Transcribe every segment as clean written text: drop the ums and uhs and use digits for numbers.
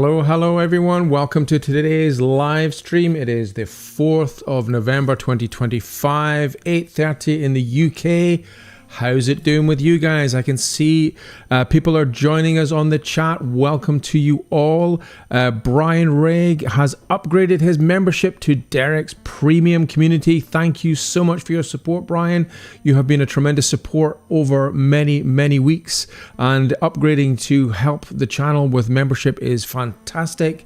Hello everyone, welcome to today's live stream. It is the 4th of November 2025, 8:30 in the UK. How's it doing with you guys? I can see people are joining us on the chat. Welcome to you all. Brian Rigg has upgraded his membership to Derek's premium community. Thank you so much for your support, Brian. You have been a tremendous support over many weeks, and upgrading to help the channel with membership is fantastic.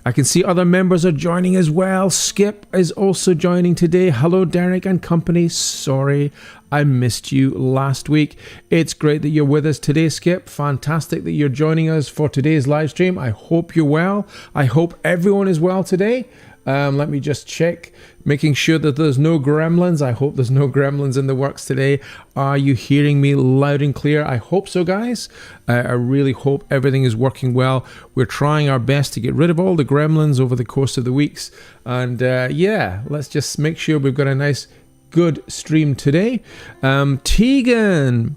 I can see other members are joining as well. Skip is also joining today. Hello, Derek and company. Sorry, I missed you last week. It's great that you're with us today, Skip. Fantastic that you're joining us for today's live stream. I hope you're well. I hope everyone is well today. Let me just check, making sure that there's no gremlins. I hope there's no gremlins in the works today. Are you hearing me loud and clear? I hope so, guys. I really hope everything is working well. We're trying our best to get rid of all the gremlins over the course of the weeks. And yeah, let's just make sure we've got a nice, good stream today. Tegan.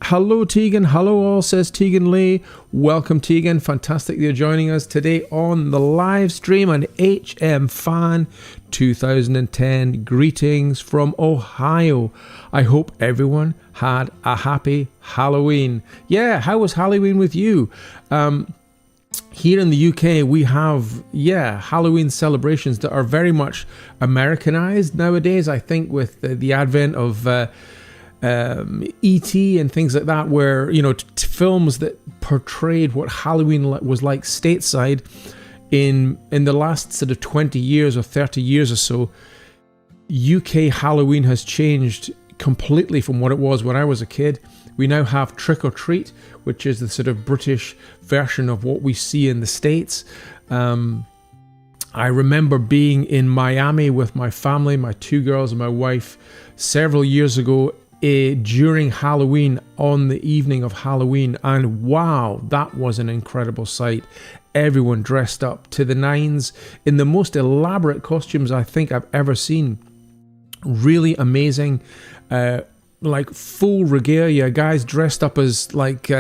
Hello, Tegan. Hello, all, says Tegan Lee. Welcome, Tegan. Fantastic you're joining us today on the live stream on HM Fan 2010. Greetings from Ohio. I hope everyone had a happy Halloween. Yeah, how was Halloween with you? Here in the UK, we have, Halloween celebrations that are very much Americanized nowadays. I think with the advent of E.T. and things like that, where, you know, films that portrayed what Halloween was like stateside in the last sort of 20 years or 30 years or so. UK Halloween has changed completely from what it was when I was a kid. We now have Trick or Treat, which is the sort of British version of what we see in the States. I remember being in Miami with my family, my two girls and my wife, several years ago, during Halloween, on the evening of Halloween, and wow, that was an incredible sight. Everyone dressed up to the nines in the most elaborate costumes I think I've ever seen. Really amazing, like full regalia, guys dressed up as like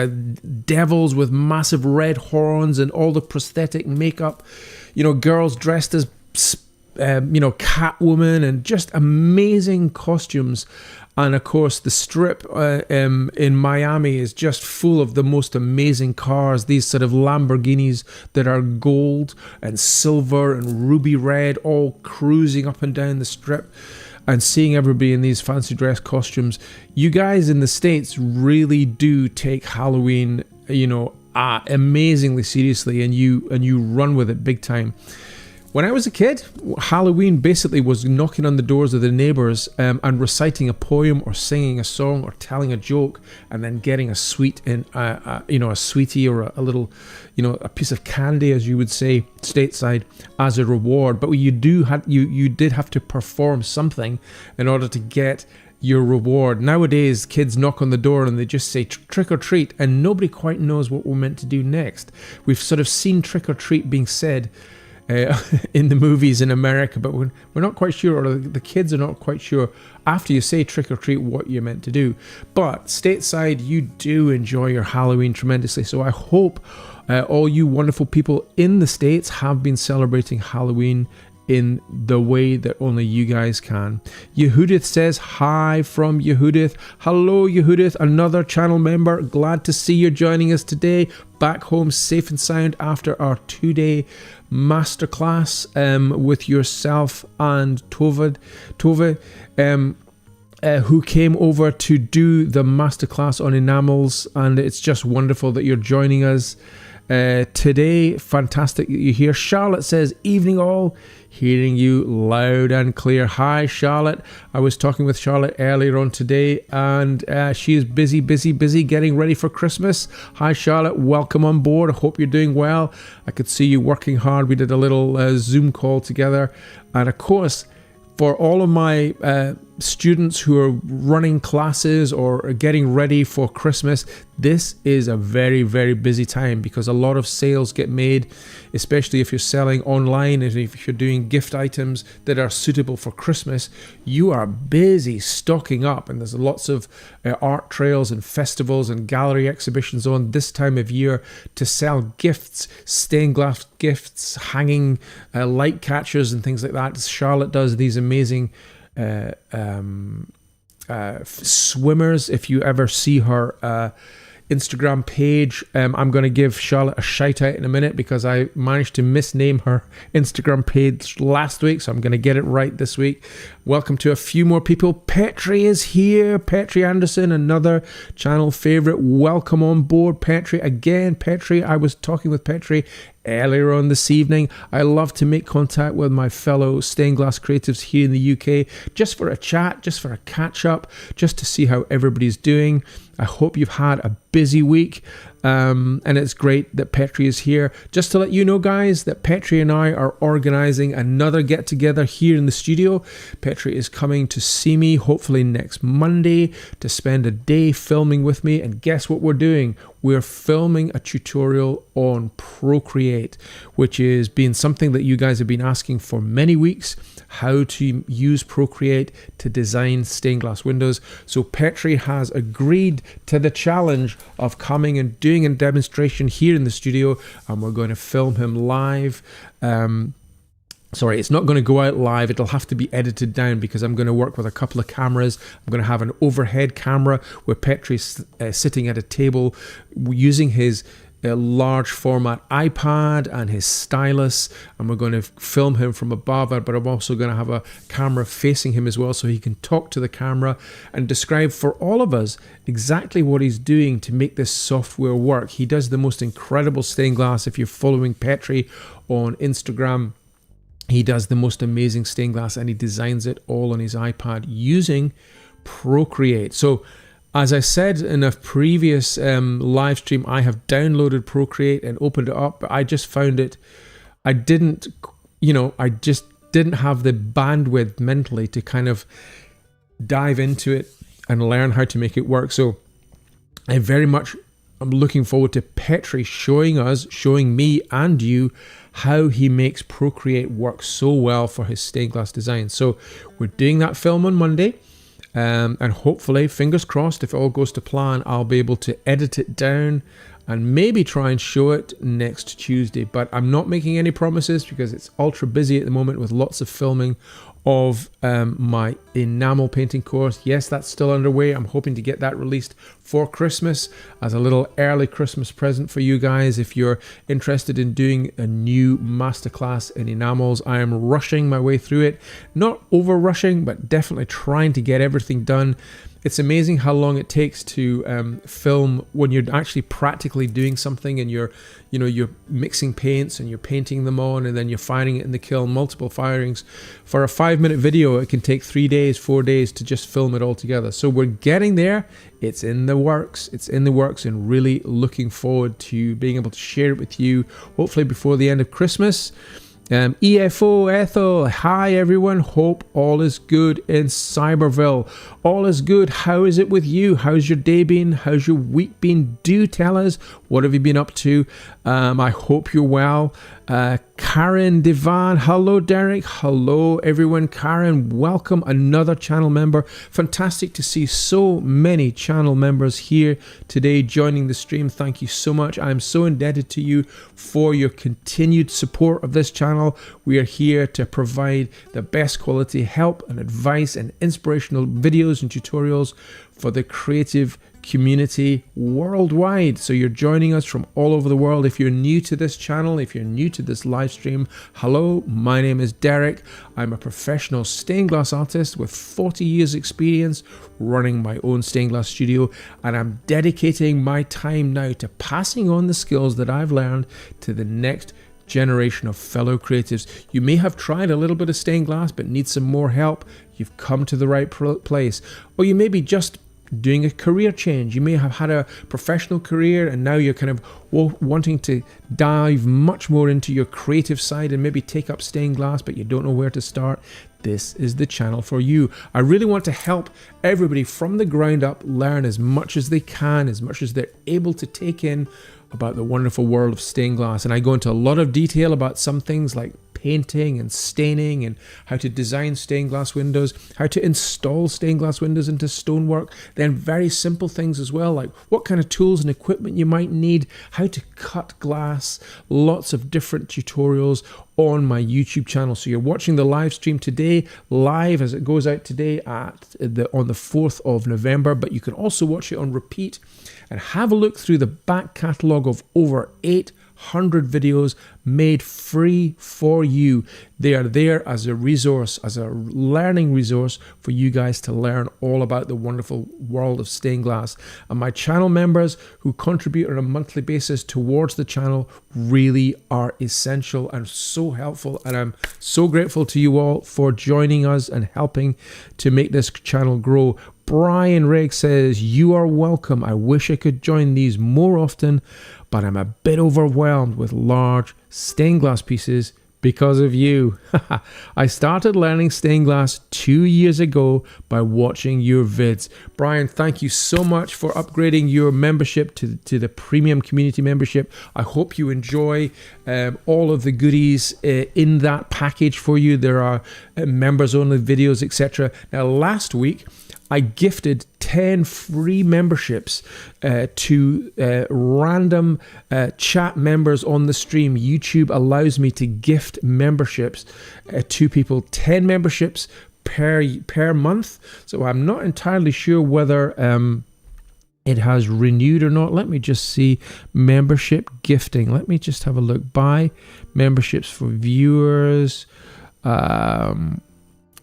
devils with massive red horns and all the prosthetic makeup, you know, girls dressed as Catwoman, and just amazing costumes. And of course, the strip in Miami is just full of the most amazing cars, these sort of Lamborghinis that are gold and silver and ruby red, all cruising up and down the strip, and seeing everybody in these fancy dress costumes. You guys in the States really do take Halloween, you know, amazingly seriously, and you run with it big time. When I was a kid, Halloween basically was knocking on the doors of the neighbors and reciting a poem or singing a song or telling a joke, and then getting a sweet and a sweetie or a little, a piece of candy, as you would say stateside, as a reward. But you did have to perform something in order to get your reward. Nowadays, kids knock on the door and they just say trick or treat, and nobody quite knows what we're meant to do next. We've sort of seen trick or treat being said in the movies in America, but we're not quite sure, or the kids are not quite sure after you say trick or treat what you're meant to do. But stateside, you do enjoy your Halloween tremendously, so I hope all you wonderful people in the States have been celebrating Halloween in the way that only you guys can. Yehudith says hi from Yehudith. Hello Yehudith, another channel member. Glad to see you're joining us today. Back home safe and sound after our 2-day masterclass with yourself and Tove, who came over to do the masterclass on enamels, and it's just wonderful that you're joining us today. Fantastic that you're here. Charlotte says, evening all, hearing you loud and clear. Hi Charlotte, I was talking with Charlotte earlier on today, and she is busy getting ready for Christmas. Hi Charlotte, welcome on board. I hope you're doing well. I could see you working hard. We did a little Zoom call together, and of course, for all of my students who are running classes or are getting ready for Christmas, this is a very, very busy time because a lot of sales get made, especially if you're selling online and if you're doing gift items that are suitable for Christmas. You are busy stocking up, and there's lots of art trails and festivals and gallery exhibitions on this time of year to sell gifts, stained glass gifts, hanging light catchers and things like that. Charlotte does these amazing swimmers. If you ever see her Instagram page, I'm going to give Charlotte a shout out in a minute because I managed to misname her Instagram page last week, so I'm going to get it right this week. Welcome to a few more people. Petri is here. Petri Anderson, another channel favorite. Welcome on board, Petri. Again, Petri, I was talking with Petri earlier on this evening. I love to make contact with my fellow stained glass creatives here in the UK, just for a chat, just for a catch up, just to see how everybody's doing. I hope you've had a busy week, and it's great that Petri is here. Just to let you know, guys, that Petri and I are organizing another get together here in the studio. Petri is coming to see me hopefully next Monday to spend a day filming with me, and guess what we're doing? We're filming a tutorial on Procreate, which has been something that you guys have been asking for many weeks, how to use Procreate to design stained glass windows. So Petri has agreed to the challenge of coming and doing a demonstration here in the studio, and we're going to film him live. Sorry, it's not going to go out live. It'll have to be edited down because I'm going to work with a couple of cameras. I'm going to have an overhead camera where Petri's sitting at a table using his large format iPad and his stylus, and we're going to film him from above, but I'm also going to have a camera facing him as well so he can talk to the camera and describe for all of us exactly what he's doing to make this software work. He does the most incredible stained glass. If you're following Petri on Instagram, he does the most amazing stained glass, and he designs it all on his iPad using Procreate. So as I said in a previous live stream, I have downloaded Procreate and opened it up, but I just found it, I just didn't have the bandwidth mentally to kind of dive into it and learn how to make it work. So I very much am looking forward to Petri showing me and you how he makes Procreate work so well for his stained glass design. So we're doing that film on Monday. And hopefully, fingers crossed, if it all goes to plan, I'll be able to edit it down and maybe try and show it next Tuesday. But I'm not making any promises because it's ultra busy at the moment with lots of filming of my enamel painting course. Yes, that's still underway. I'm hoping to get that released for Christmas as a little early Christmas present for you guys. If you're interested in doing a new masterclass in enamels, I am rushing my way through it. Not over rushing, but definitely trying to get everything done. It's amazing how long it takes to film when you're actually practically doing something and you're mixing paints and you're painting them on and then you're firing it in the kiln, multiple firings. For a 5-minute video, it can take 3 days, 4 days to just film it all together. So we're getting there. It's in the works. It's in the works, and really looking forward to being able to share it with you, hopefully before the end of Christmas. EFO Ethel, hi everyone, hope all is good in Cyberville. All is good. How is it with you? How's your day been? How's your week been? Do tell us, what have you been up to? I hope you're well. Karen Devan, hello Derek, hello everyone. Karen, welcome, another channel member. Fantastic to see so many channel members here today joining the stream. Thank you so much. I'm so indebted to you for your continued support of this channel. We are here to provide the best quality help and advice and inspirational videos and tutorials for the creative community worldwide. So you're joining us from all over the world. If you're new to this channel, if you're new to this live stream, hello, my name is Derek. I'm a professional stained glass artist with 40 years experience running my own stained glass studio, and I'm dedicating my time now to passing on the skills that I've learned to the next generation of fellow creatives. You may have tried a little bit of stained glass but need some more help. You've come to the right place. Or you may be just doing a career change. You may have had a professional career and now you're kind of wanting to dive much more into your creative side and maybe take up stained glass, but you don't know where to start. This is the channel for you. I really want to help everybody from the ground up learn as much as they can, as much as they're able to take in about the wonderful world of stained glass. And I go into a lot of detail about some things like painting and staining and how to design stained glass windows, how to install stained glass windows into stonework, then very simple things as well, like what kind of tools and equipment you might need, how to cut glass, lots of different tutorials on my YouTube channel. So you're watching the live stream today, live as it goes out today on the 4th of November, but you can also watch it on repeat and have a look through the back catalogue of over 800 videos made free for you. They are there as a resource, as a learning resource for you guys to learn all about the wonderful world of stained glass. And my channel members who contribute on a monthly basis towards the channel really are essential and so helpful. And I'm so grateful to you all for joining us and helping to make this channel grow. Brian Rigg says, "You are welcome. I wish I could join these more often, but I'm a bit overwhelmed with large stained glass pieces because of you." I started learning stained glass 2 years ago by watching your vids. Brian, thank you so much for upgrading your membership to the premium community membership. I hope you enjoy all of the goodies in that package for you. There are members only videos, etc. Now, last week I gifted 10 free memberships to random chat members on the stream. YouTube allows me to gift memberships to people, 10 memberships per month. So I'm not entirely sure whether it has renewed or not. Let me just see. Membership gifting. Let me just have a look. Buy memberships for viewers.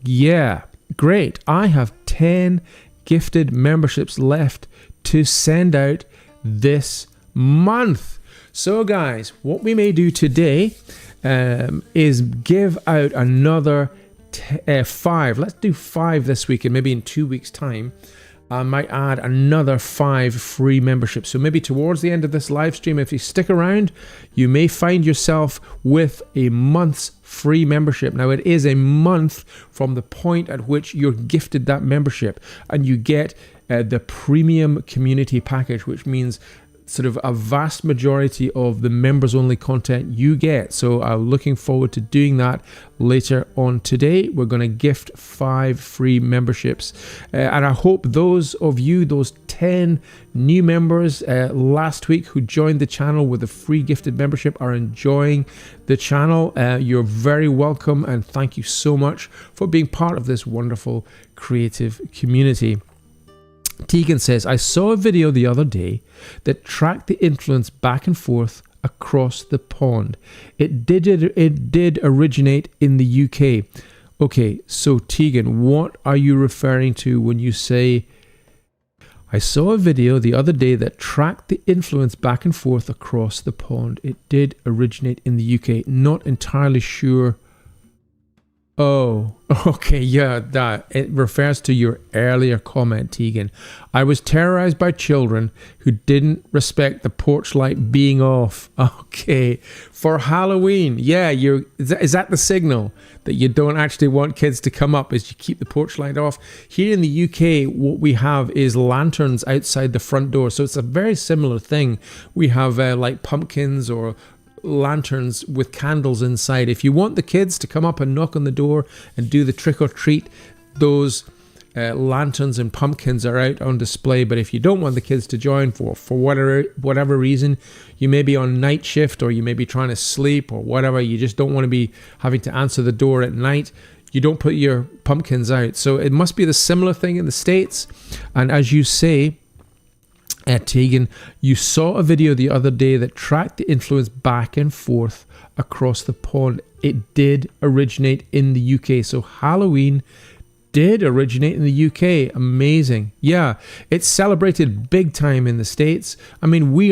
Yeah. Great. I have 10 gifted memberships left to send out this month. So guys, what we may do today is give out another 5. Let's do 5 this week, and maybe in 2 weeks' time I might add another 5 free memberships. So maybe towards the end of this live stream, if you stick around, you may find yourself with a month's free membership. Now, it is a month from the point at which you're gifted that membership, and you get the premium community package, which means sort of a vast majority of the members only content you get. So I'm looking forward to doing that later on today. We're going to gift 5 free memberships, and I hope those of you, those 10 new members last week who joined the channel with a free gifted membership, are enjoying the channel. You're very welcome, and thank you so much for being part of this wonderful creative community. Tegan says, "I saw a video the other day that tracked the influence back and forth across the pond. It did originate in the UK." Okay, so Tegan, what are you referring to when you say, "I saw a video the other day that tracked the influence back and forth across the pond. It did originate in the UK." Not entirely sure. Oh, okay, yeah, that it refers to your earlier comment, Tegan. "I was terrorized by children who didn't respect the porch light being off." Okay, for Halloween, yeah, is that the signal that you don't actually want kids to come up, is you keep the porch light off? Here in the UK, what we have is lanterns outside the front door, so it's a very similar thing. We have like pumpkins or lanterns with candles inside. If you want the kids to come up and knock on the door and do the trick or treat, those lanterns and pumpkins are out on display. But if you don't want the kids to join for whatever reason, you may be on night shift, or you may be trying to sleep, or whatever, you just don't want to be having to answer the door at night, you don't put your pumpkins out. So it must be the similar thing in the States. And as you say, Tegan, you saw a video the other day that tracked the influence back and forth across the pond. It did originate in the UK. So Halloween did originate in the UK. Amazing. Yeah, it's celebrated big time in the States. I mean, we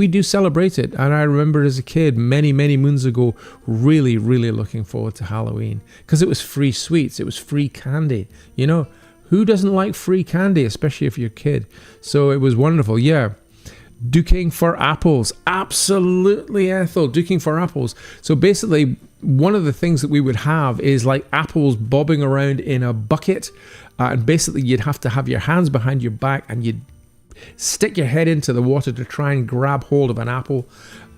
do celebrate it. And I remember as a kid, many moons ago, really looking forward to Halloween, because it was free sweets, it was free candy, you know. Who doesn't like free candy, especially if you're a kid? So it was wonderful. Yeah. Duking for apples. Absolutely, Ethel. Duking for apples. So basically, one of the things that we would have is like apples bobbing around in a bucket. And basically, you'd have to have your hands behind your back and you'd stick your head into the water to try and grab hold of an apple.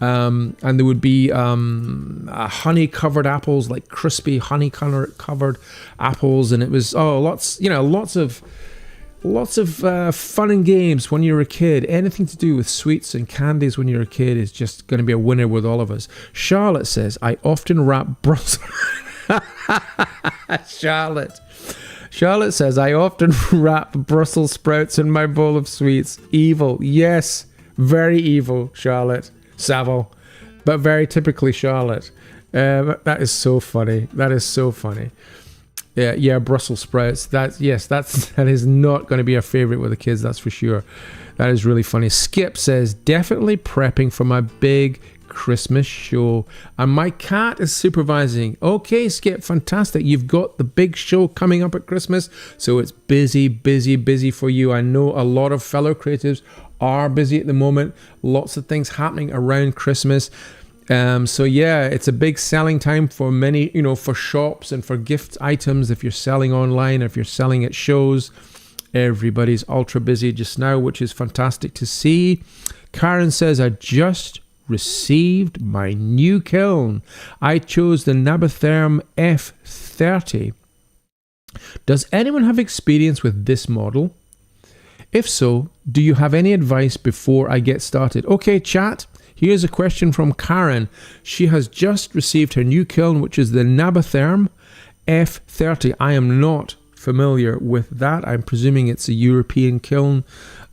And there would be honey-covered apples, like crispy honey-covered apples. And it was, lots of fun and games when you're a kid. Anything to do with sweets and candies when you're a kid is just going to be a winner with all of us. Charlotte says, I often wrap Brussels... Charlotte says, I often wrap Brussels sprouts in my bowl of sweets. Evil. Yes, very evil, Charlotte. Savile. But very typically Charlotte. That is so funny. That is so funny. Yeah, Brussels sprouts. That is not going to be a favorite with the kids, that's for sure. That is really funny. Skip says, definitely prepping for my big Christmas show. And my cat is supervising. Okay, Skip, fantastic. You've got the big show coming up at Christmas. So it's busy for you. I know a lot of fellow creatives are busy at the moment. Lots of things happening around Christmas. So yeah, it's a big selling time for many, for shops and for gift items. If you're selling online, if you're selling at shows, everybody's ultra busy just now, which is fantastic to see. Karen says, I just received my new kiln. I chose the Nabatherm F30. Does anyone have experience with this model? If so, do you have any advice before I get started? Okay, chat. Here's a question from Karen. She has just received her new kiln, which is the Nabatherm F30. I am not familiar with that. I'm presuming it's a European kiln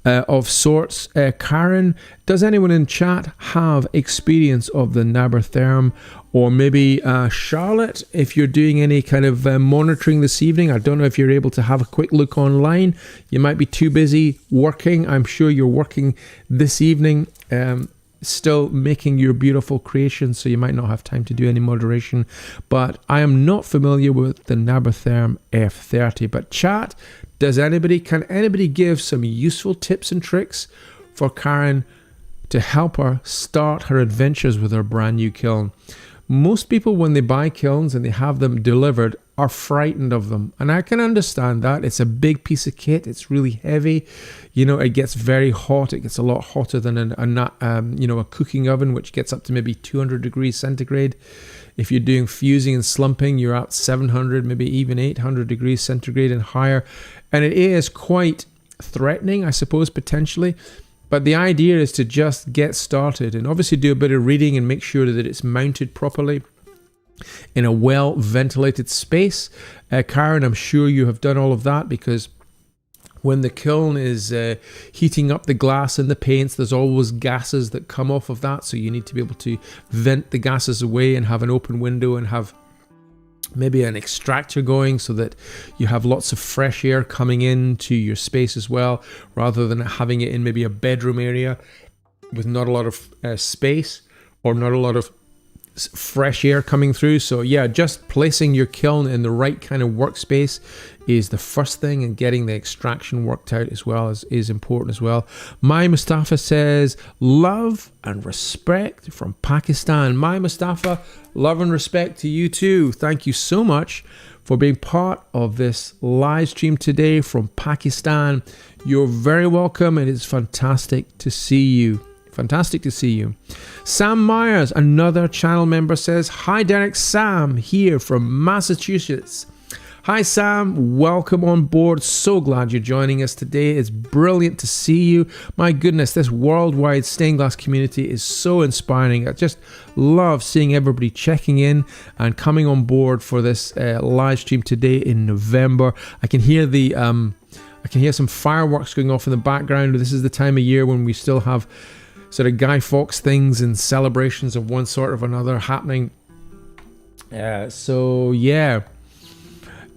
of sorts. Karen, does anyone in chat have experience of the Nabatherm? Or maybe Charlotte, if you're doing any kind of monitoring this evening. I don't know if you're able to have a quick look online. You might be too busy working. I'm sure you're working this evening, still making your beautiful creations, so you might not have time to do any moderation. But I am not familiar with the Nabatherm F30. But chat, can anybody give some useful tips and tricks for Karen to help her start her adventures with her brand new kiln? Most people, when they buy kilns and they have them delivered, are frightened of them. And I can understand that. It's a big piece of kit. It's really heavy. It gets very hot. It gets a lot hotter than a cooking oven, which gets up to maybe 200 degrees centigrade. If you're doing fusing and slumping, you're at 700, maybe even 800 degrees centigrade and higher. And it is quite threatening, I suppose, potentially. But the idea is to just get started and obviously do a bit of reading and make sure that it's mounted properly in a well-ventilated space. Karen, I'm sure you have done all of that, because when the kiln is heating up the glass and the paints, there's always gases that come off of that. So you need to be able to vent the gases away and have an open window and have maybe an extractor going so that you have lots of fresh air coming into your space as well, rather than having it in maybe a bedroom area with not a lot of space or not a lot of fresh air coming through. So yeah, just placing your kiln in the right kind of workspace is the first thing, and getting the extraction worked out as well is important as well. My Mustafa says, love and respect from Pakistan. My Mustafa, love and respect to you too. Thank you so much for being part of this live stream today from Pakistan. You're very welcome, and it's fantastic to see you. Fantastic to see you. Sam Myers, another channel member, says, hi Derek, Sam here from Massachusetts. Hi Sam, welcome on board. So glad you're joining us today. It's brilliant to see you. My goodness, this worldwide stained glass community is so inspiring. I just love seeing everybody checking in and coming on board for this live stream today in November. I can hear some fireworks going off in the background. This is the time of year when we still have sort of Guy Fawkes things and celebrations of one sort or another happening. So yeah.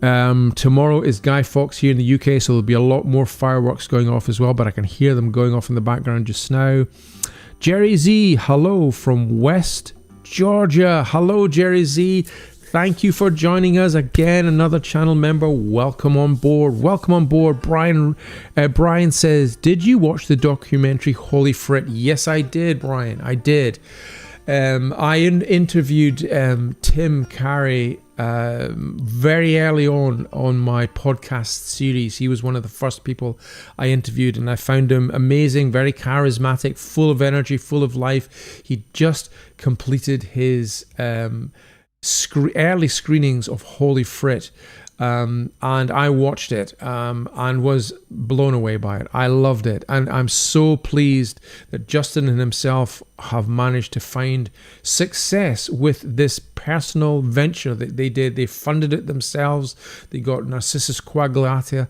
Tomorrow is Guy Fawkes here in the UK, so there'll be a lot more fireworks going off as well, but I can hear them going off in the background just now. Jerry Z, hello from West Georgia. Hello, Jerry Z. Thank you for joining us again. Another channel member. Welcome on board. Welcome on board. Brian says, did you watch the documentary Holy Frit? Yes, I did, Brian. I did. I interviewed Tim Carey very early on my podcast series. He was one of the first people I interviewed, and I found him amazing, very charismatic, full of energy, full of life. He just completed his early screenings of Holy Frit, and I watched it and was blown away by it. I loved it, and I'm so pleased that Justin and himself have managed to find success with this personal venture that they did. They funded it themselves. They got Narcissus Quagliata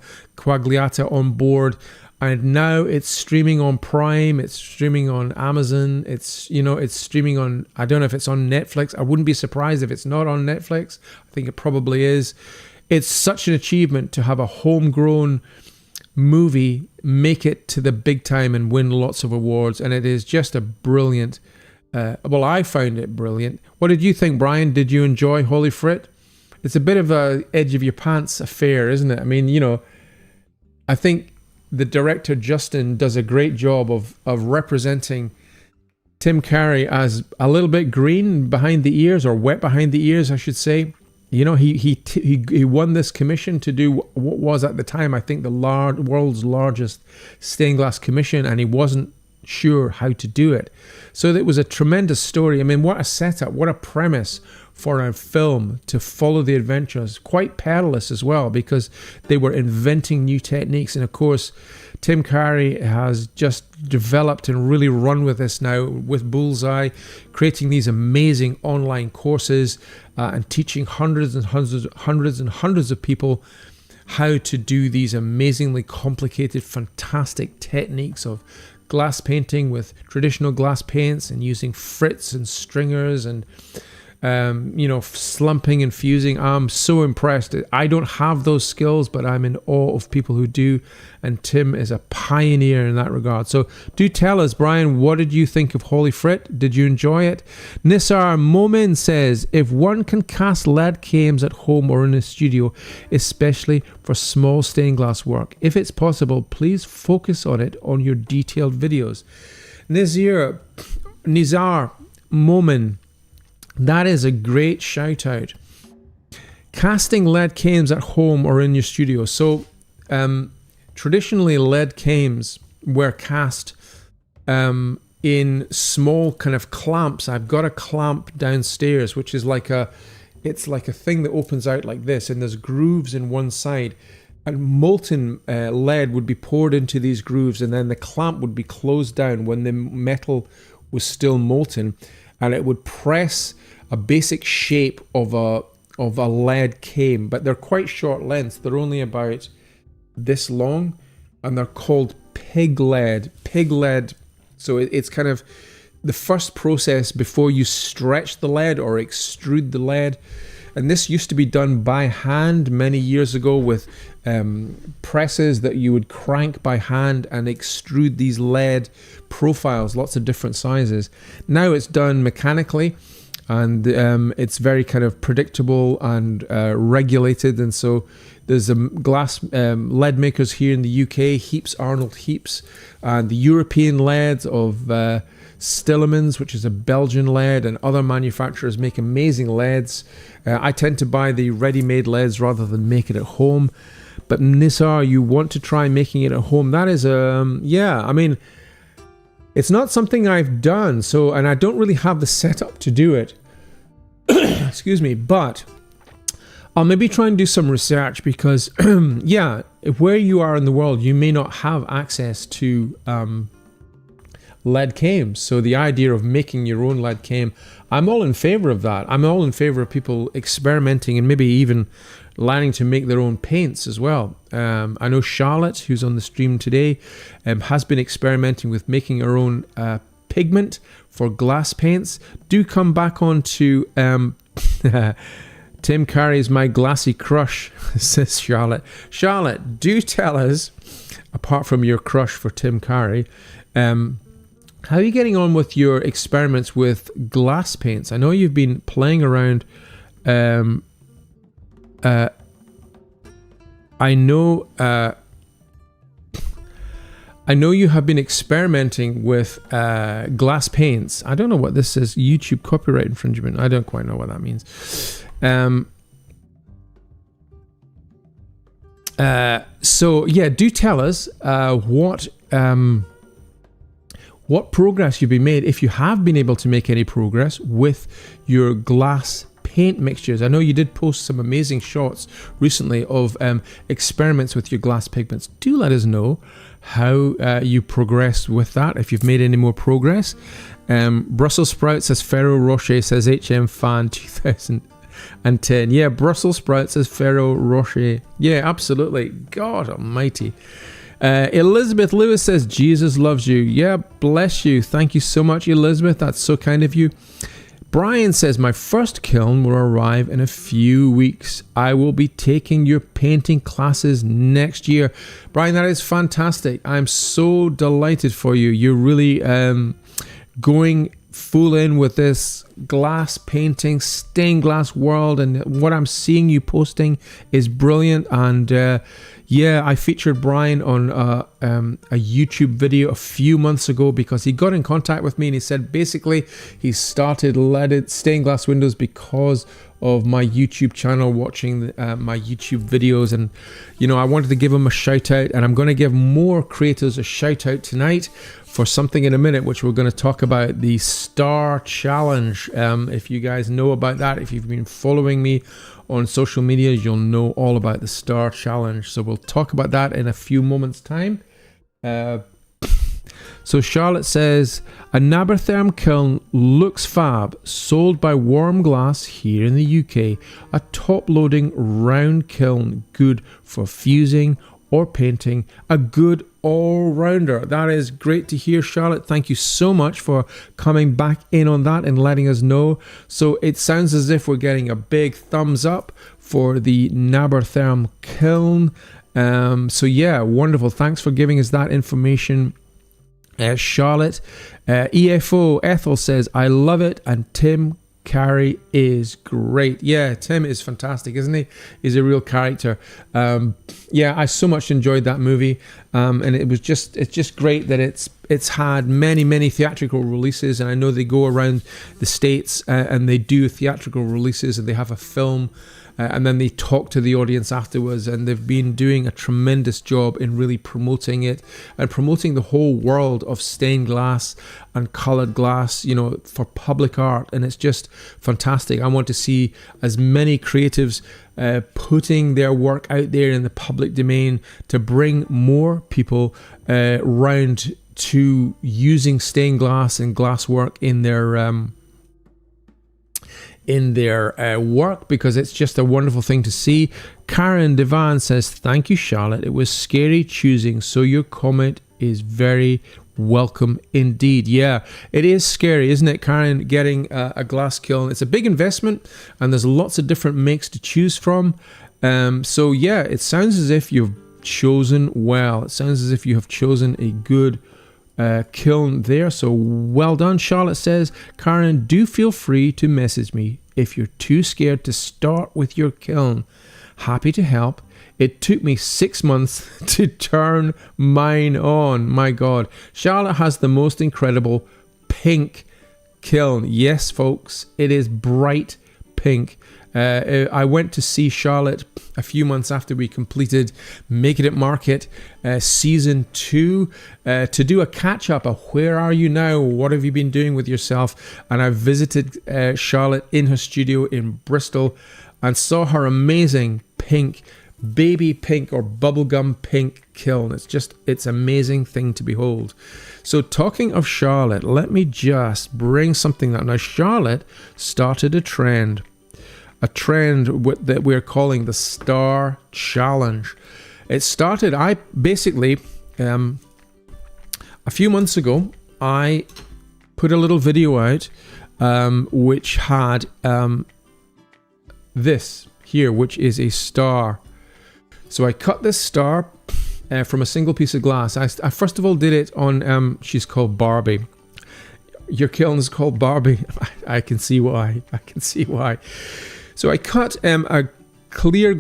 on board, and now it's streaming on Prime, it's streaming on Amazon, it's streaming on, I don't know if it's on Netflix. I wouldn't be surprised if it's not on Netflix. I think it probably is. It's such an achievement to have a homegrown movie make it to the big time and win lots of awards, and it is just a brilliant, I found it brilliant. What did you think, Brian? Did you enjoy Holy Frit? It's a bit of a edge of your pants affair, isn't it? I mean, I think the director Justin does a great job of representing Tim Carey as a little bit green behind the ears, or wet behind the ears, I should say. He won this commission to do what was at the time, I think, the world's largest stained glass commission, and he wasn't sure how to do it. So it was a tremendous story. I mean, what a setup, what a premise for a film to follow the adventures. Quite perilous as well, because they were inventing new techniques. And of course, Tim Carey has just developed and really run with this now with Bullseye, creating these amazing online courses and teaching hundreds of people how to do these amazingly complicated, fantastic techniques of glass painting with traditional glass paints, and using frits and stringers and slumping and fusing. I'm so impressed. I don't have those skills, but I'm in awe of people who do, and Tim is a pioneer in that regard. So do tell us, Brian, what did you think of Holy Frit? Did you enjoy it? Nisar Momin says, if one can cast lead cames at home or in a studio, especially for small stained glass work, if it's possible, please focus on it on your detailed videos. Nizar Momin, that is a great shout out. Casting lead cames at home or in your studio. So traditionally lead cames were cast in small kind of clamps. I've got a clamp downstairs, which is it's like a thing that opens out like this, and there's grooves in one side. And molten lead would be poured into these grooves, and then the clamp would be closed down when the metal was still molten, and it would press a basic shape of a lead came, but they're quite short lengths. They're only about this long, and they're called pig lead. So it's kind of the first process before you stretch the lead or extrude the lead. And this used to be done by hand many years ago with presses that you would crank by hand and extrude these lead profiles, lots of different sizes. Now it's done mechanically, and it's very kind of predictable and regulated. And so there's glass lead makers here in the UK, Arnold Heaps, and the European leads of Stillemans, which is a Belgian lead, and other manufacturers make amazing leads. I tend to buy the ready-made leads rather than make it at home. But Nisar, you want to try making it at home. That is, I mean, it's not something I've done, and I don't really have the setup to do it. Excuse me, but I'll maybe try and do some research, because, where you are in the world, you may not have access to lead cames. So the idea of making your own lead came, I'm all in favor of that. I'm all in favor of people experimenting and maybe even learning to make their own paints as well. I know Charlotte, who's on the stream today, has been experimenting with making her own pigment for glass paints. Do come back on to Tim Carey's My Glassy Crush, says Charlotte. Charlotte, do tell us, apart from your crush for Tim Carey, how are you getting on with your experiments with glass paints? I know you've been playing around I know you have been experimenting with glass paints. I don't know what this says. YouTube copyright infringement. I don't quite know what that means. So yeah, do tell us what progress you've been made, if you have been able to make any progress with your glass paint mixtures. I know you did post some amazing shots recently of experiments with your glass pigments. Do let us know how you progressed with that, if you've made any more progress. Brussels sprouts says Ferro Rocher, says HM Fan 2010. Yeah, Brussels sprouts says Ferro Rocher. Yeah, absolutely. God almighty. Elizabeth Lewis says Jesus loves you. Yeah, bless you. Thank you so much, Elizabeth. That's so kind of you. Brian says, my first kiln will arrive in a few weeks. I will be taking your painting classes next year. Brian, that is fantastic. I'm so delighted for you. You're really going full in with this glass painting, stained glass world, and what I'm seeing you posting is brilliant. And yeah, I featured Brian on a YouTube video a few months ago because he got in contact with me and he said basically he started leaded stained glass windows because of my YouTube channel, watching my YouTube videos. And you know, I wanted to give him a shout out, and I'm going to give more creators a shout out tonight for something in a minute, which we're going to talk about, the Star Challenge. If you guys know about that, if you've been following me on social media, you'll know all about the Star Challenge. So we'll talk about that in a few moments time. So Charlotte says, a Nabertherm kiln looks fab, sold by Warm Glass here in the UK. A top-loading round kiln, good for fusing or painting, a good all-rounder. That is great to hear, Charlotte. Thank you so much for coming back in on that and letting us know. So it sounds as if we're getting a big thumbs up for the Nabertherm kiln. So yeah, wonderful. Thanks for giving us that information, Charlotte. EFO Ethel says, I love it, and Tim Carey is great. Yeah, Tim is fantastic, isn't he? He's a real character. Yeah, I so much enjoyed that movie, and it's just great that it's had many theatrical releases, and I know they go around the States and they do theatrical releases, and they have a film, and then they talk to the audience afterwards, and they've been doing a tremendous job in really promoting it and promoting the whole world of stained glass and colored glass, you know, for public art. And it's just fantastic. I want to see as many creatives putting their work out there in the public domain to bring more people round to using stained glass and glass work in their work, because it's just a wonderful thing to see. Karen Devan says, thank you, Charlotte. It was scary choosing, so your comment is very welcome indeed. Yeah, it is scary, isn't it, Karen, getting a glass kiln? It's a big investment, and there's lots of different makes to choose from. So yeah, it sounds as if you've chosen well. It sounds as if you have chosen a good kiln there, so well done. Charlotte says, Karen, do feel free to message me if you're too scared to start with your kiln. Happy to help. It took me 6 months to turn mine on. My God. Charlotte has the most incredible pink kiln. Yes, folks, it is bright pink. I went to see Charlotte a few months after we completed Make It at Market Season 2 to do a catch-up of where are you now, what have you been doing with yourself. And I visited Charlotte in her studio in Bristol and saw her amazing pink, baby pink or bubblegum pink kiln. It's an amazing thing to behold. So talking of Charlotte, let me just bring something up. Now, Charlotte started a trend that we're calling the Star Challenge. It started, a few months ago, I put a little video out which had this here, which is a star. So I cut this star from a single piece of glass. I first of all did it on, she's called Barbie. Your kiln is called Barbie. I can see why. So I cut a clear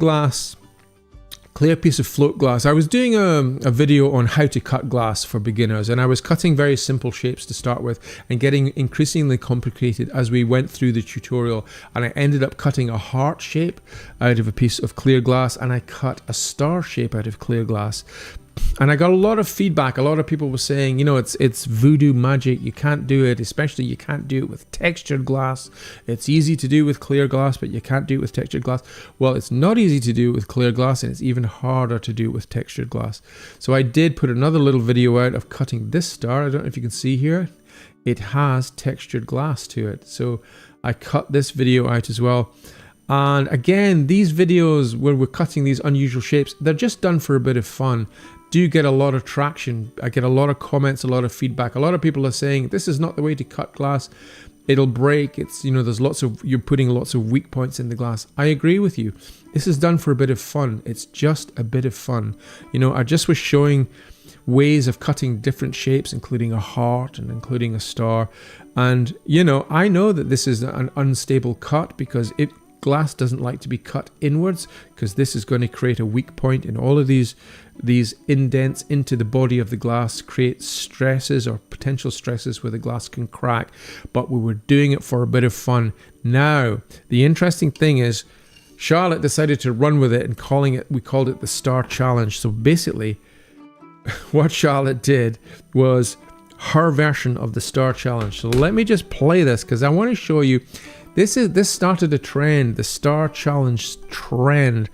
piece of float glass. I was doing a video on how to cut glass for beginners, and I was cutting very simple shapes to start with and getting increasingly complicated as we went through the tutorial, and I ended up cutting a heart shape out of a piece of clear glass, and I cut a star shape out of clear glass. And I got a lot of feedback. A lot of people were saying, you know, it's voodoo magic. You can't do it, especially you can't do it with textured glass. It's easy to do with clear glass, but you can't do it with textured glass. Well, it's not easy to do it with clear glass, and it's even harder to do it with textured glass. So I did put another little video out of cutting this star. I don't know if you can see here. It has textured glass to it. So I cut this video out as well. And again, these videos where we're cutting these unusual shapes, they're just done for a bit of fun. Do get a lot of traction. I get a lot of comments, a lot of feedback. A lot of people are saying this is not the way to cut glass. It'll break. It's, you know, you're putting lots of weak points in the glass. I agree with you. This is done for a bit of fun. It's just a bit of fun. You know, I just was showing ways of cutting different shapes, including a heart and including a star. And, you know, I know that this is an unstable cut because glass doesn't like to be cut inwards, because this is going to create a weak point in all of these indents into the body of the glass, create stresses or potential stresses where the glass can crack. But we were doing it for a bit of fun. Now, the interesting thing is Charlotte decided to run with it and we called it the Star Challenge. So basically what Charlotte did was her version of the Star Challenge. So let me just play this because I want to show you. This started a trend, the Star Challenge trend.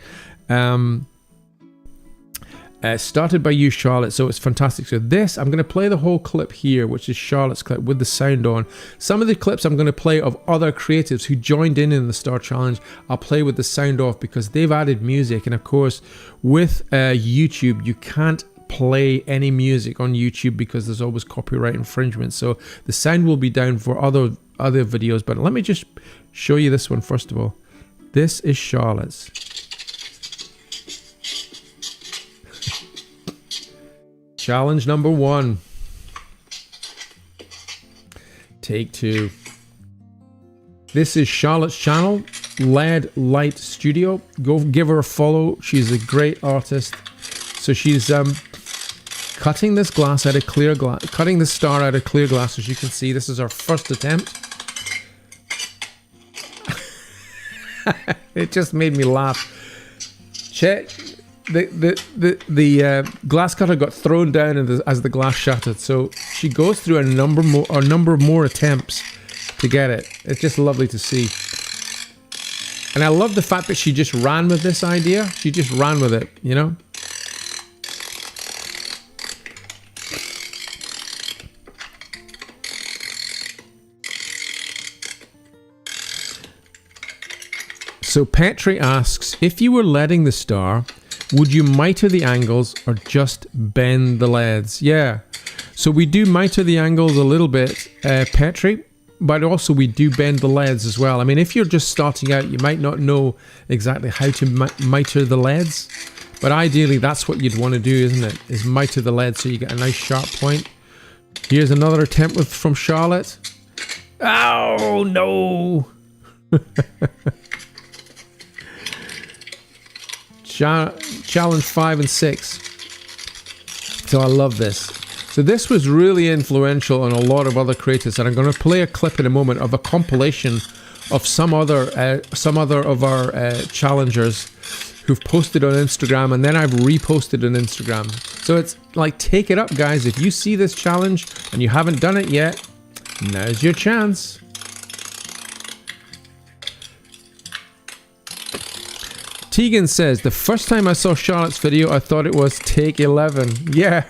Started by you, Charlotte, so it's fantastic. So this, I'm going to play the whole clip here, which is Charlotte's clip with the sound on. Some of the clips I'm going to play of other creatives who joined in the Star Challenge, I'll play with the sound off because they've added music. And of course, with YouTube, you can't play any music on YouTube because there's always copyright infringement. So the sound will be down for other videos, but let me just show you this one first of all. This is Charlotte's. Challenge number 1. Take 2. This is Charlotte's channel, LED Light Studio. Go give her a follow. She's a great artist. So she's cutting this glass out of clear glass, cutting the star out of clear glass. As you can see, this is our first attempt. It just made me laugh. Check. The glass cutter got thrown down as the glass shattered. So she goes through a number of more attempts to get it. It's just lovely to see. And I love the fact that she just ran with this idea. She just ran with it, you know. So Petri asks, if you were leading the star, would you miter the angles or just bend the leads? Yeah, so we do miter the angles a little bit, Petri, but also we do bend the leads as well. I mean, if you're just starting out, you might not know exactly how to miter the leads, but ideally that's what you'd want to do, isn't it? Is miter the leads so you get a nice sharp point. Here's another attempt from Charlotte. Oh, no! Challenge 5 and 6. So I love this. So this was really influential on a lot of other creators, and I'm going to play a clip in a moment of a compilation of some other of our challengers who've posted on Instagram, and then I've reposted on Instagram. So it's like, take it up, guys. If you see this challenge and you haven't done it yet, now's your chance. Tegan says, the first time I saw Charlotte's video, I thought it was take 11. Yeah,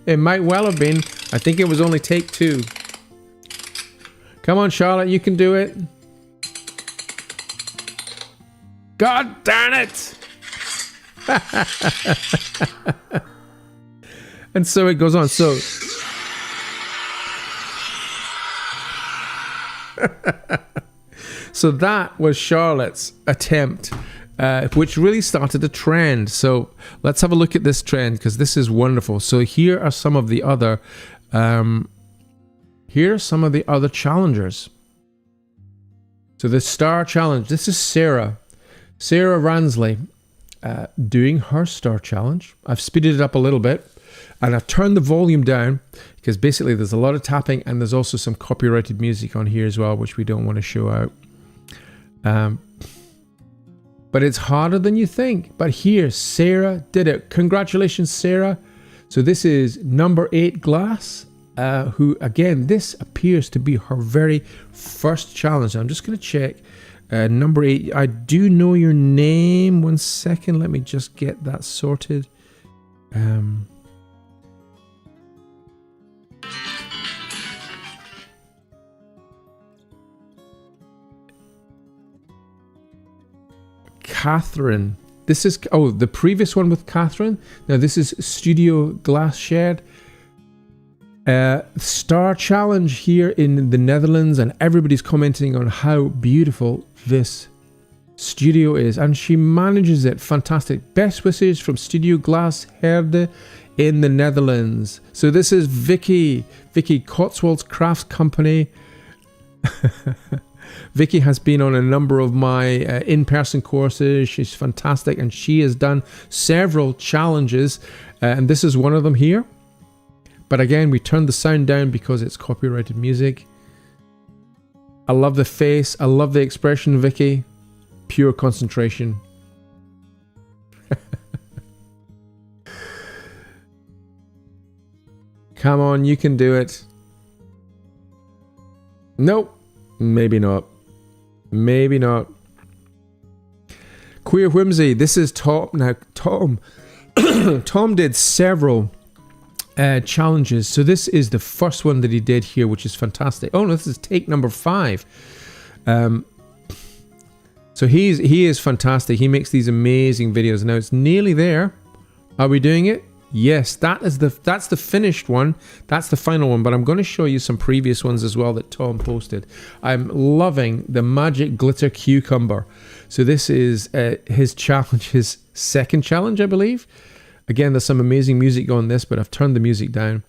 it might well have been. I think it was only take 2. Come on, Charlotte, you can do it. God darn it! And so it goes on. So so that was Charlotte's attempt, which really started a trend. So let's have a look at this trend, because this is wonderful. So here are some of the other challengers. So the Star Challenge, this is Sarah. Sarah Ransley doing her star challenge. I've speeded it up a little bit and I've turned the volume down because basically there's a lot of tapping and there's also some copyrighted music on here as well, which we don't want to show out. But it's harder than you think. But here, Sarah did it. Congratulations, Sarah. So this is number 8 glass, who again, this appears to be her very first challenge. I'm just going to check. Number 8, I do know your name. 1 second, let me just get that sorted. Catherine. This is, oh, the previous one with Catherine. Now this is Studio Glass Shed. Star challenge here in the Netherlands, and everybody's commenting on how beautiful this studio is, and she manages it fantastic. Best wishes from Studio Glass Herde in the Netherlands. So this is Vicky Cotswolds Crafts Company. Vicky has been on a number of my in-person courses. She's fantastic, and she has done several challenges, and this is one of them here. But again, we turned the sound down because it's copyrighted music. I love the face. I love the expression, Vicky. Pure concentration. Come on, you can do it. Nope. Maybe not. Maybe not. Queer Whimsy. This is Tom. Now, Tom. Tom did several challenges. So this is the first one that he did here, which is fantastic. Oh no, this is take number 5. So he is fantastic. He makes these amazing videos. Now it's nearly there. Are we doing it? Yes, that's the finished one. That's the final one, but I'm going to show you some previous ones as well that Tom posted. I'm loving the magic glitter cucumber. So this is his challenge, his second challenge, I believe. Again, there's some amazing music on this, but I've turned the music down.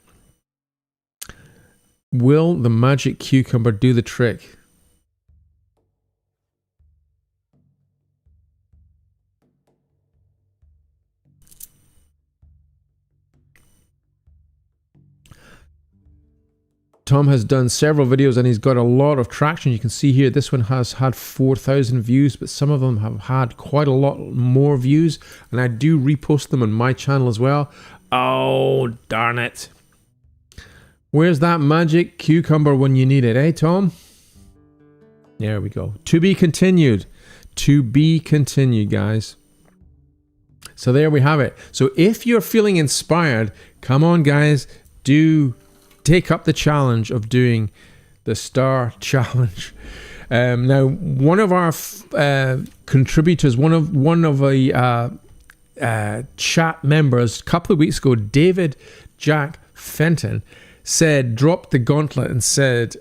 Will the magic cucumber do the trick? Tom has done several videos and he's got a lot of traction. You can see here, this one has had 4,000 views, but some of them have had quite a lot more views, and I do repost them on my channel as well. Oh, darn it. Where's that magic cucumber when you need it, eh, Tom? There we go. To be continued. To be continued, guys. So there we have it. So if you're feeling inspired, come on, guys, do take up the challenge of doing the star challenge. Now, one of our contributors, one of the chat members, a couple of weeks ago, David Jack Fenton, dropped the gauntlet and said,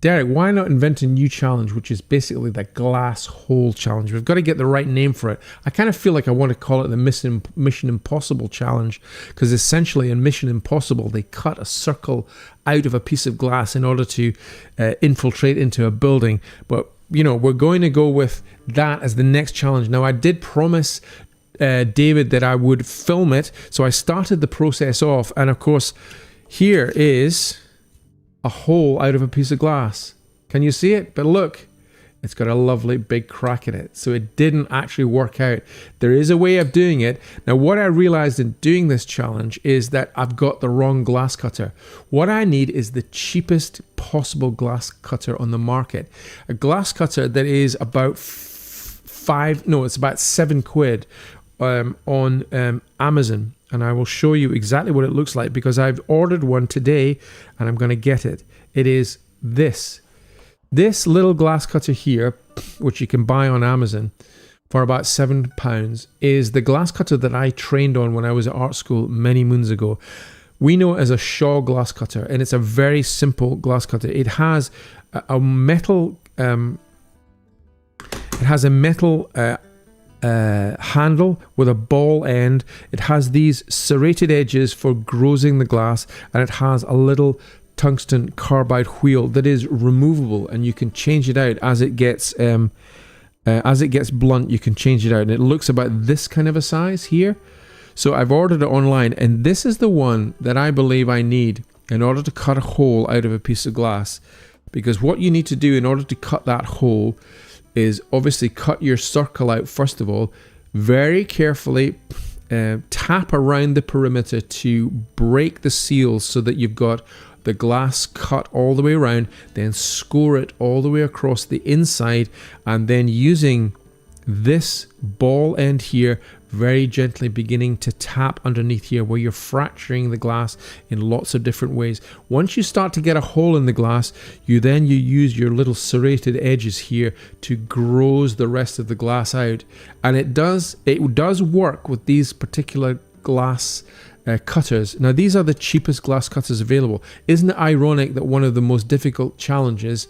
Derek, why not invent a new challenge, which is basically the glass hole challenge? We've got to get the right name for it. I kind of feel like I want to call it the Mission Impossible challenge, because essentially in Mission Impossible, they cut a circle out of a piece of glass in order to infiltrate into a building. But, you know, we're going to go with that as the next challenge. Now, I did promise David that I would film it, so I started the process off. And of course, here is a hole out of a piece of glass. Can you see it? But look, it's got a lovely big crack in it. So it didn't actually work out. There is a way of doing it. Now, what I realized in doing this challenge is that I've got the wrong glass cutter. What I need is the cheapest possible glass cutter on the market. A glass cutter that is about it's about 7 quid on Amazon. And I will show you exactly what it looks like, because I've ordered one today and I'm going to get it. It is this little glass cutter here, which you can buy on Amazon for about £7, is the glass cutter that I trained on when I was at art school many moons ago. We know it as a Shaw glass cutter, and it's a very simple glass cutter. It has a metal handle with a ball end. It has these serrated edges for grozing the glass, and it has a little tungsten carbide wheel that is removable, and you can change it out as it gets As it gets blunt, you can change it out, and it looks about this kind of a size here. So I've ordered it online, and this is the one that I believe I need in order to cut a hole out of a piece of glass. Because what you need to do in order to cut that hole is obviously cut your circle out first of all, very carefully tap around the perimeter to break the seals so that you've got the glass cut all the way around, then score it all the way across the inside, and then using this ball end here, very gently beginning to tap underneath here where you're fracturing the glass in lots of different ways. Once you start to get a hole in the glass, you use your little serrated edges here to grows the rest of the glass out. And it does work with these particular glass cutters. Now these are the cheapest glass cutters available. Isn't it ironic that one of the most difficult challenges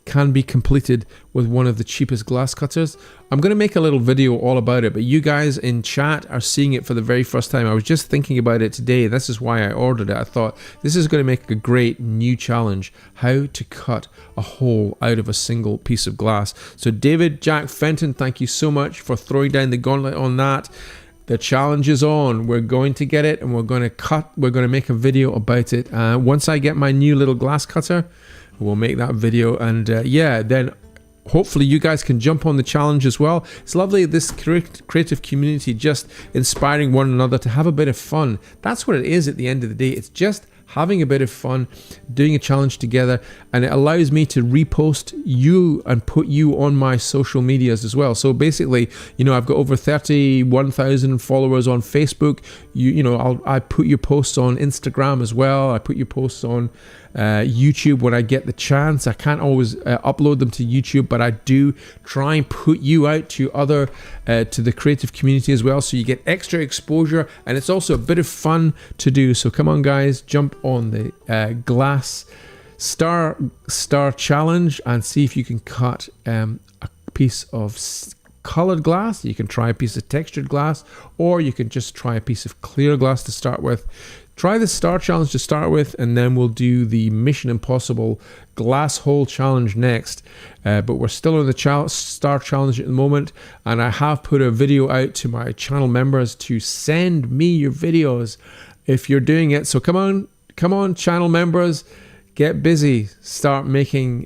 can be completed with one of the cheapest glass cutters? I'm going to make a little video all about it, but you guys in chat are seeing it for the very first time. I was just thinking about it today. This is why I ordered it. I thought this is going to make a great new challenge, how to cut a hole out of a single piece of glass. So David Jack Fenton, thank you so much for throwing down the gauntlet on that. The challenge is on. We're going to get it, and we're going to make a video about it. Once I get my new little glass cutter, we'll make that video, and yeah, then hopefully you guys can jump on the challenge as well. It's lovely, this creative community just inspiring one another to have a bit of fun. That's what it is at the end of the day. It's just having a bit of fun, doing a challenge together, and it allows me to repost you and put you on my social medias as well. So basically, you know, I've got over 31,000 followers on Facebook. I put your posts on Instagram as well. I put your posts on YouTube when I get the chance. I can't always upload them to YouTube, but I do try and put you out to to the creative community as well, so you get extra exposure, and it's also a bit of fun to do. So come on guys, jump on the glass star challenge and see if you can cut a piece of colored glass. You can try a piece of textured glass, or you can just try a piece of clear glass to start with. Try the star challenge to start with, and then we'll do the Mission Impossible glass hole challenge next. But we're still on the star challenge at the moment, and I have put a video out to my channel members to send me your videos if you're doing it. So come on channel members, get busy, start making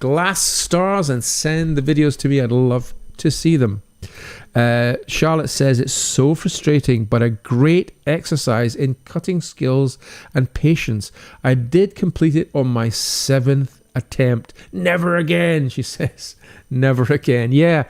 glass stars and send the videos to me. I'd love to see them. Charlotte says it's so frustrating, but a great exercise in cutting skills and patience. I did complete it on my 7th attempt. Never again, she says. Never again. Yeah,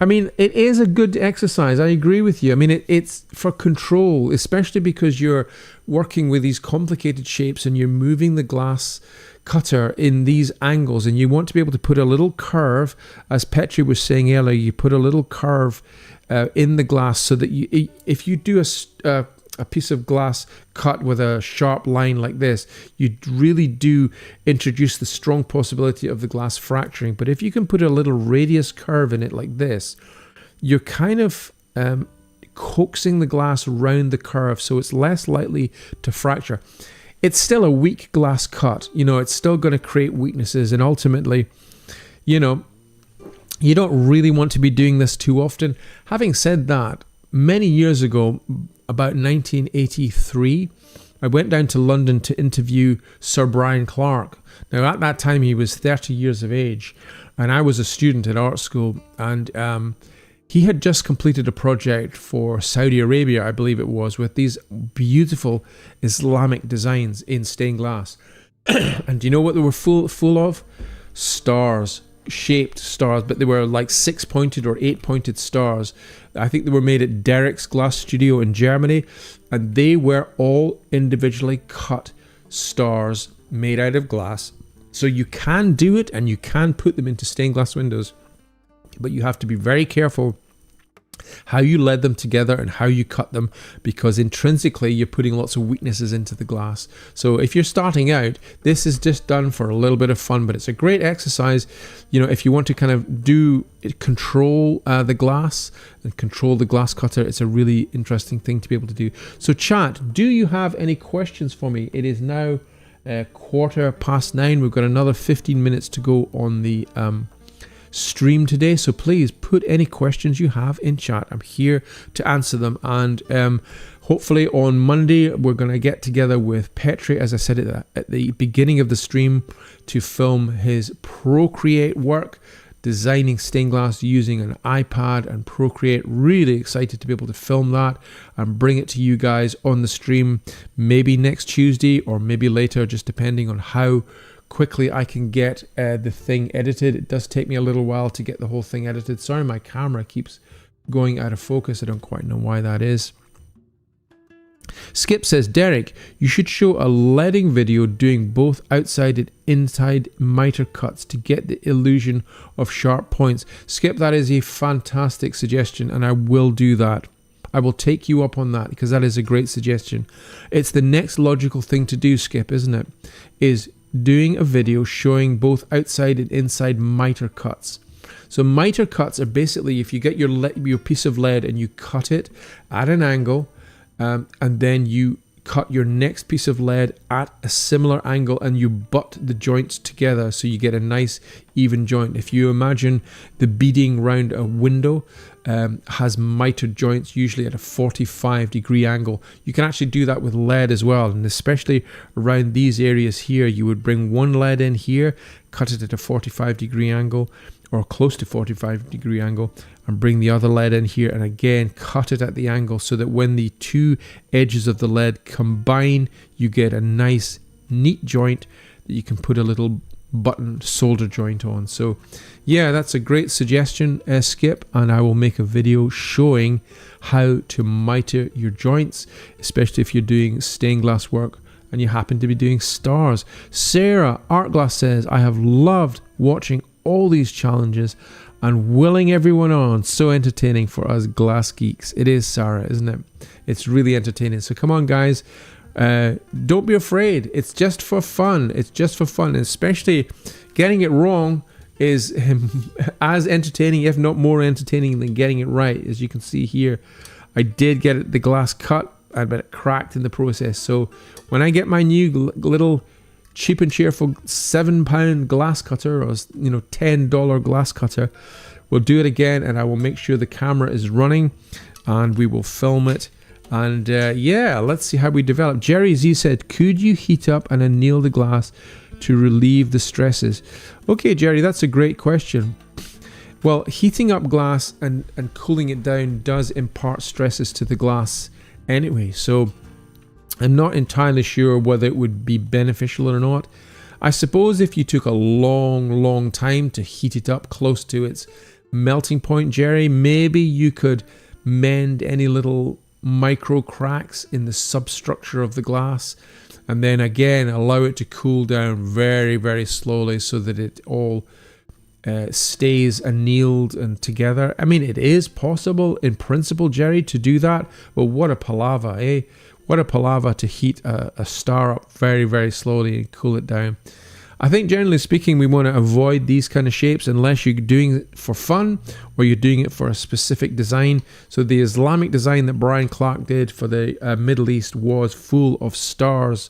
I mean, it is a good exercise. I agree with you. I mean, it's for control, especially because you're working with these complicated shapes and you're moving the glass cutter in these angles, and you want to be able to put a little curve, as Petri was saying earlier. You put a little curve in the glass so that if you do a piece of glass cut with a sharp line like this, you really do introduce the strong possibility of the glass fracturing. But if you can put a little radius curve in it like this, you're kind of coaxing the glass around the curve, so it's less likely to fracture. It's still a weak glass cut, you know, it's still going to create weaknesses, and ultimately, you know, you don't really want to be doing this too often. Having said that, many years ago, about 1983, I went down to London to interview Sir Brian Clark. Now, at that time, he was 30 years of age, and I was a student at art school, and he had just completed a project for Saudi Arabia, I believe it was, with these beautiful Islamic designs in stained glass. And do you know what they were full of? Stars, shaped stars, but they were like 6-pointed or 8-pointed stars. I think they were made at Derek's Glass Studio in Germany, and they were all individually cut stars made out of glass. So you can do it, and you can put them into stained glass windows, but you have to be very careful how you lead them together and how you cut them, because intrinsically you're putting lots of weaknesses into the glass. So if you're starting out, this is just done for a little bit of fun, but it's a great exercise. You know, if you want to kind of control the glass and control the glass cutter, it's a really interesting thing to be able to do. So chat, do you have any questions for me? It is now 9:15. We've got another 15 minutes to go on the stream today. So please put any questions you have in chat. I'm here to answer them. And hopefully on Monday, we're going to get together with Petri, as I said at the beginning of the stream, to film his Procreate work, designing stained glass using an iPad and Procreate. Really excited to be able to film that and bring it to you guys on the stream, maybe next Tuesday or maybe later, just depending on how quickly I can get the thing edited. It does take me a little while to get the whole thing edited. Sorry, my camera keeps going out of focus. I don't quite know why that is. Skip says, Derek, you should show a leading video doing both outside and inside miter cuts to get the illusion of sharp points. Skip, that is a fantastic suggestion, and I will do that. I will take you up on that because that is a great suggestion. It's the next logical thing to do, Skip, isn't it? Is doing a video showing both outside and inside miter cuts. So miter cuts are basically if you get your piece of lead and you cut it at an angle, and then you cut your next piece of lead at a similar angle and you butt the joints together so you get a nice even joint. If you imagine the beading round a window has mitered joints usually at a 45-degree angle, you can actually do that with lead as well. And especially around these areas here, you would bring one lead in here, cut it at a 45-degree angle or close to 45-degree angle, and bring the other lead in here and again cut it at the angle so that when the two edges of the lead combine, you get a nice neat joint that you can put a little button solder joint on. So yeah, that's a great suggestion, Skip, and I will make a video showing how to miter your joints, especially if you're doing stained glass work and you happen to be doing stars. Sarah Artglass says, I have loved watching all these challenges and willing everyone on. So entertaining for us glass geeks. It is, Sarah, isn't it? It's really entertaining. So come on, guys. Don't be afraid. It's just for fun. It's just for fun. And especially getting it wrong is as entertaining, if not more entertaining than getting it right. As you can see here, I did get the glass cut, but it cracked in the process. So when I get my new little cheap and cheerful £7 glass cutter, or $10 glass cutter, we'll do it again, and I will make sure the camera is running and we will film it. And yeah, let's see how we develop. Jerry Z said, could you heat up and anneal the glass to relieve the stresses? Okay, Jerry, that's a great question. Well, heating up glass and cooling it down does impart stresses to the glass anyway, so I'm not entirely sure whether it would be beneficial or not. I suppose if you took a long time to heat it up close to its melting point, Jerry, maybe you could mend any little micro cracks in the substructure of the glass, and then again allow it to cool down very slowly so that it all stays annealed and together. I mean, it is possible in principle, Jerry, to do that, but what a palaver, eh? What a palaver to heat a star up very slowly and cool it down. I think generally speaking, we want to avoid these kind of shapes unless you're doing it for fun or you're doing it for a specific design. So the Islamic design that Brian Clark did for the Middle East was full of stars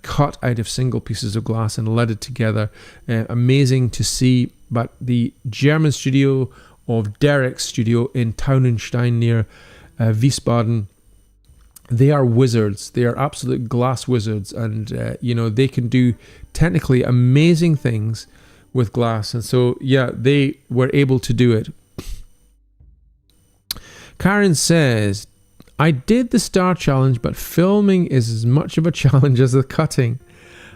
cut out of single pieces of glass and leaded together. Amazing to see. But the German studio of Derek's studio in Taunenstein near Wiesbaden, they are wizards. They are absolute glass wizards, and they can do technically amazing things with glass. And so yeah, they were able to do it. Karen says, I did the star challenge, but filming is as much of a challenge as the cutting.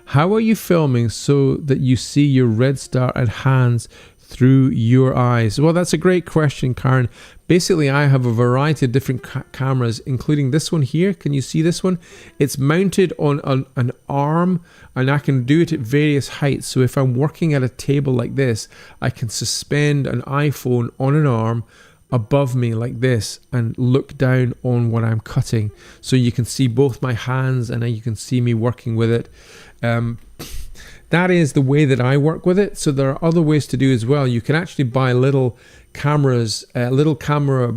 How are you filming so that you see your red star and hands through your eyes? Well, that's a great question, Karen. Basically, I have a variety of different cameras, including this one here. Can you see this one? It's mounted on an arm, and I can do it at various heights. So if I'm working at a table like this, I can suspend an iPhone on an arm above me like this and look down on what I'm cutting. So you can see both my hands and you can see me working with it. That is the way that I work with it. So there are other ways to do as well. You can actually buy little cameras, little camera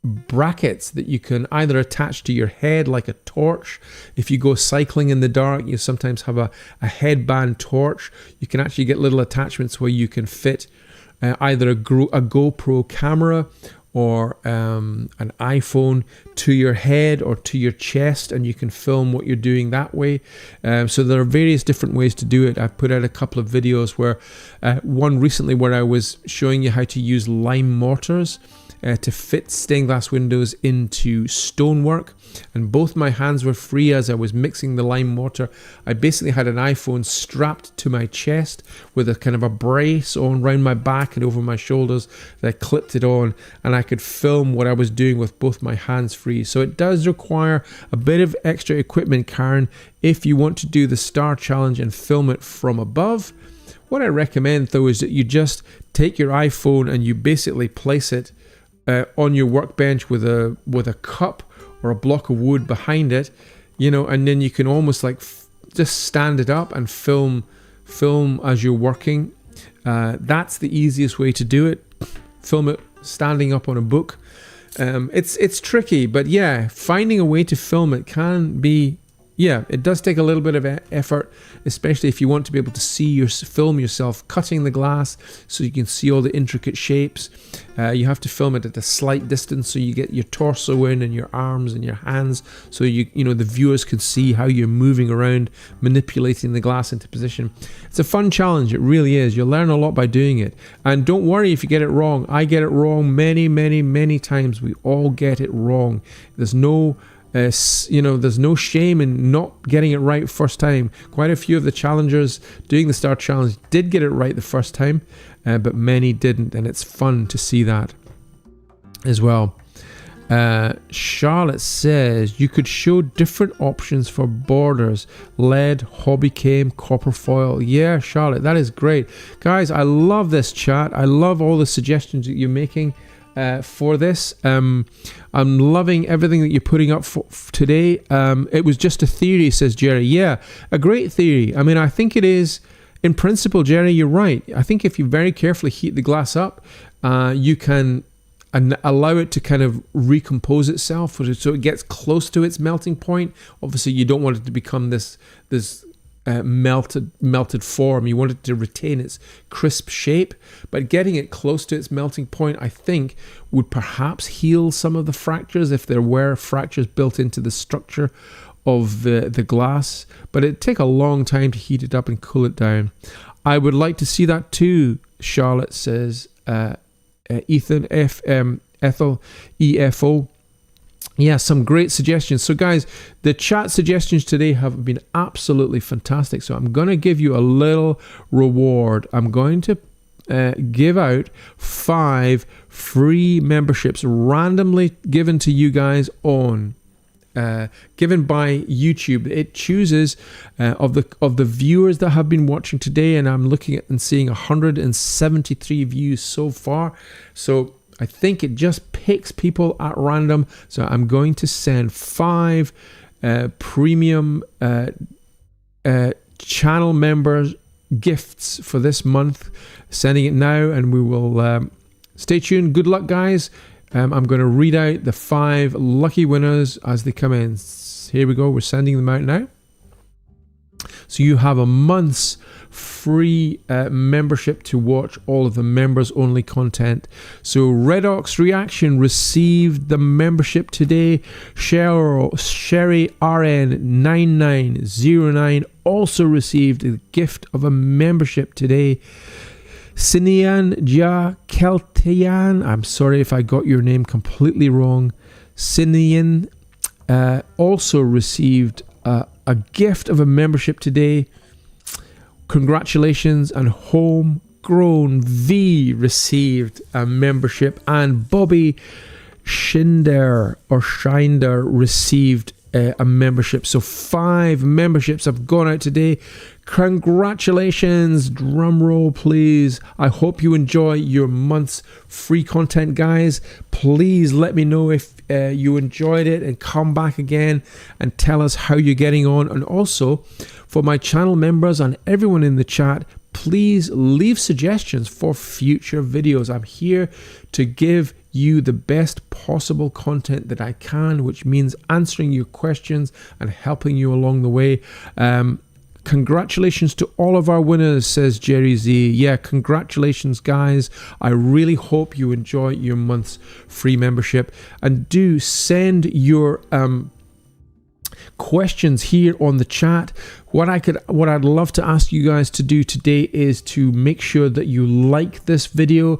brackets that you can either attach to your head like a torch. If you go cycling in the dark, you sometimes have a headband torch. You can actually get little attachments where you can fit either a GoPro camera or an iPhone to your head or to your chest, and you can film what you're doing that way. So there are various different ways to do it. I've put out a couple of videos where one recently where I was showing you how to use lime mortars to fit stained glass windows into stonework, and both my hands were free as I was mixing the lime mortar. I basically had an iPhone strapped to my chest with a kind of a brace on around my back and over my shoulders that I clipped it on, and I could film what I was doing with both my hands free. So it does require a bit of extra equipment, Karen, if you want to do the Star Challenge and film it from above. What I recommend though is that you just take your iPhone and you basically place it on your workbench with a cup or a block of wood behind it, you know, and then you can almost like just stand it up and film as you're working. That's the easiest way to do it. Film it standing up on a book. It's tricky, but yeah, finding a way to film it can be, yeah, it does take a little bit of effort, especially if you want to be able to film yourself cutting the glass so you can see all the intricate shapes. You have to film it at a slight distance so you get your torso in and your arms and your hands, so you know the viewers can see how you're moving around, manipulating the glass into position. It's a fun challenge, it really is. You'll learn a lot by doing it. And don't worry if you get it wrong. I get it wrong many times. We all get it wrong. There's no there's no shame in not getting it right first time. Quite a few of the challengers doing the Star Challenge did get it right the first time, but many didn't, and it's fun to see that as well. Charlotte says you could show different options for borders: lead, hobby came, copper foil. Yeah, Charlotte, that is great. Guys, I love this chat. I love all the suggestions that you're making for this. I'm loving everything that you're putting up for today. It was just a theory, says Jerry. Yeah, a great theory. I mean, I think it is, in principle, Jerry, you're right. I think if you very carefully heat the glass up, you can allow it to kind of recompose itself so it gets close to its melting point. Obviously, you don't want it to become this melted form. You want it to retain its crisp shape, but getting it close to its melting point, I think, would perhaps heal some of the fractures if there were fractures built into the structure of the glass. But it'd take a long time to heat it up and cool it down. I would like to see that too, Charlotte says. Ethan Ethel EFO. Yeah, some great suggestions. So guys, the chat suggestions today have been absolutely fantastic. So I'm going to give you a little reward. I'm going to give out 5 free memberships randomly given to you guys on given by YouTube. It chooses of the viewers that have been watching today, and I'm looking at and seeing 173 views so far. So I think it just picks people at random. So I'm going to send 5 premium channel members gifts for this month. Sending it now, and we will stay tuned. Good luck, guys. I'm going to read out the 5 lucky winners as they come in. Here we go. We're sending them out now. So you have a month's free membership to watch all of the members only content. So Redox Reaction received the membership today. Sherry RN9909 also received a gift of a membership today. Sinian Ja Keltian, I'm sorry if I got your name completely wrong. Sinian also received a gift of a membership today. Congratulations. And Homegrown V received a membership, and Bobby Schinder received a membership. So 5 memberships have gone out today. Congratulations. Drum roll, please. I hope you enjoy your month's free content, guys. Please let me know if you enjoyed it, and come back again and tell us how you're getting on. And also, for my channel members and everyone in the chat, please leave suggestions for future videos. I'm here to give you the best possible content that I can, which means answering your questions and helping you along the way. Congratulations to all of our winners, says Jerry Z. Yeah, congratulations, guys. I really hope you enjoy your month's free membership. And do send your questions here on the chat. What I'd love to ask you guys to do today is to make sure that you like this video,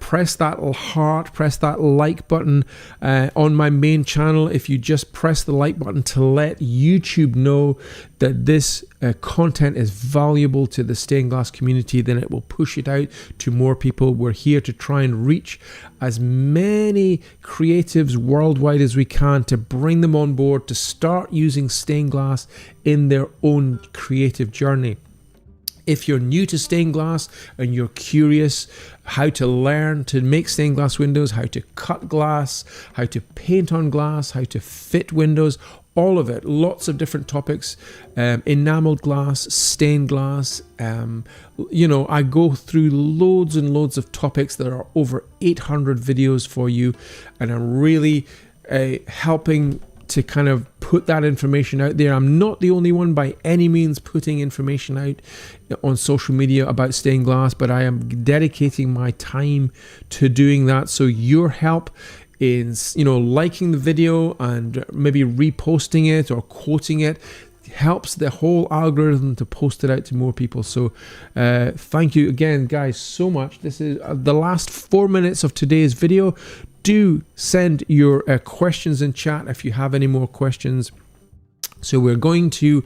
press that heart, press that like button on my main channel. If you just press the like button to let YouTube know that this content is valuable to the stained glass community, then it will push it out to more people. We're here to try and reach as many creatives worldwide as we can to bring them on board to start using stained glass in their own creative journey. If you're new to stained glass and you're curious how to learn to make stained glass windows, how to cut glass, how to paint on glass, how to fit windows, all of it, lots of different topics, enameled glass, stained glass, you know, I go through loads and loads of topics. There are over 800 videos for you, and I'm really helping to kind of put that information out there. I'm not the only one by any means putting information out on social media about stained glass, but I am dedicating my time to doing that. So your help in, you know, liking the video and maybe reposting it or quoting it helps the whole algorithm to post it out to more people. So thank you again, guys, so much. This is the last 4 minutes of today's video. Do send your questions in chat if you have any more questions. So we're going to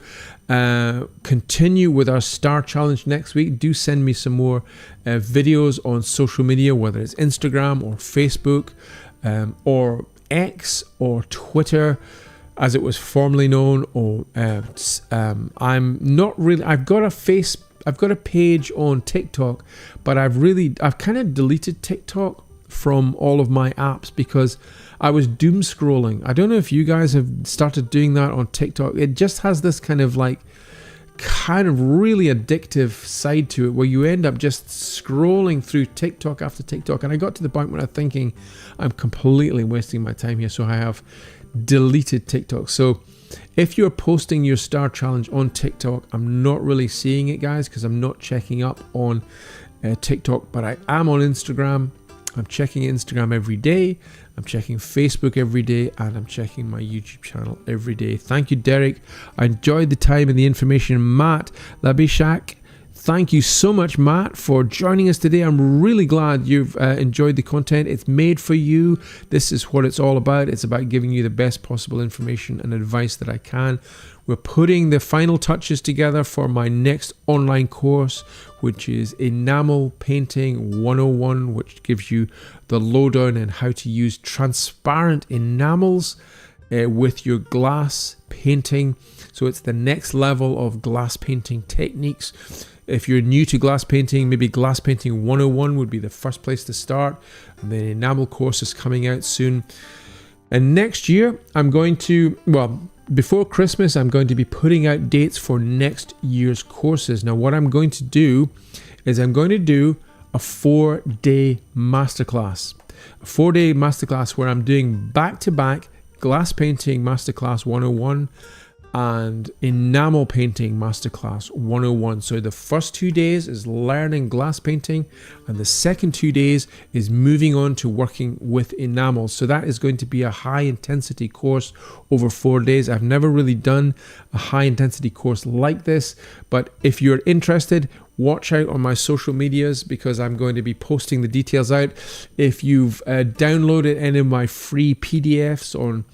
continue with our star challenge next week. Do send me some more videos on social media, whether it's Instagram or Facebook or X or Twitter, as it was formerly known. Or I'm not really. I've got a page on TikTok, but I've kind of deleted TikTok from all of my apps because I was doom scrolling. I don't know if you guys have started doing that on TikTok. It just has this kind of really addictive side to it where you end up just scrolling through TikTok after TikTok. And I got to the point where I'm thinking I'm completely wasting my time here. So I have deleted TikTok. So if you're posting your star challenge on TikTok, I'm not really seeing it, guys, because I'm not checking up on TikTok, but I am on Instagram. I'm checking Instagram every day, I'm checking Facebook every day, and I'm checking my YouTube channel every day. Thank you, Derek. I enjoyed the time and the information. Matt Labishak, thank you so much, Matt, for joining us today. I'm really glad you've enjoyed the content. It's made for you. This is what it's all about. It's about giving you the best possible information and advice that I can. We're putting the final touches together for my next online course, which is Enamel Painting 101, which gives you the lowdown on how to use transparent enamels with your glass painting. So it's the next level of glass painting techniques. If you're new to glass painting, maybe Glass Painting 101 would be the first place to start. And the enamel course is coming out soon. And next year, I'm going to, before Christmas, I'm going to be putting out dates for next year's courses. Now, what I'm going to do is I'm going to do a 4-day masterclass. A 4-day masterclass where I'm doing back-to-back Glass Painting Masterclass 101 and Enamel Painting Masterclass 101. So the first 2 days is learning glass painting, and the second 2 days is moving on to working with enamels. So that is going to be a high intensity course over 4 days. I've never really done a high intensity course like this, but if you're interested, watch out on my social medias because I'm going to be posting the details out. If you've downloaded any of my free PDFs on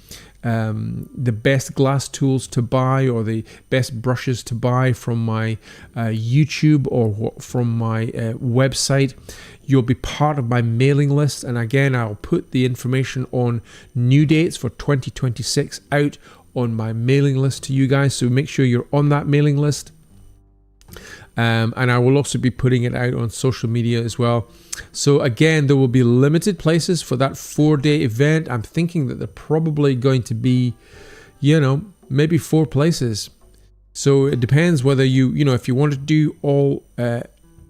the best glass tools to buy or the best brushes to buy from my YouTube or from my website, you'll be part of my mailing list. And again, I'll put the information on new dates for 2026 out on my mailing list to you guys, so make sure you're on that mailing list. And I will also be putting it out on social media as well. So again, there will be limited places for that 4-day event. I'm thinking that they're probably going to be, maybe 4 places. So it depends whether if you want to do all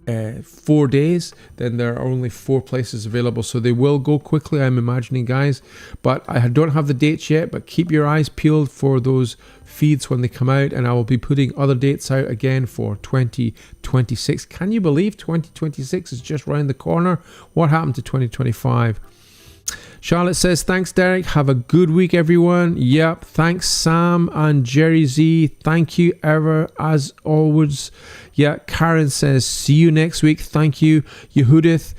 4 days, then there are only 4 places available, so they will go quickly, I'm imagining, guys. But I don't have the dates yet, but keep your eyes peeled for those feeds when they come out, and I will be putting other dates out again for 2026. Can you believe 2026 is just round the corner? What happened to 2025? Charlotte says, thanks, Derek. Have a good week, everyone. Yep. Thanks, Sam and Jerry Z. Thank you ever, as always. Yeah. Karen says, see you next week. Thank you, Yehudith.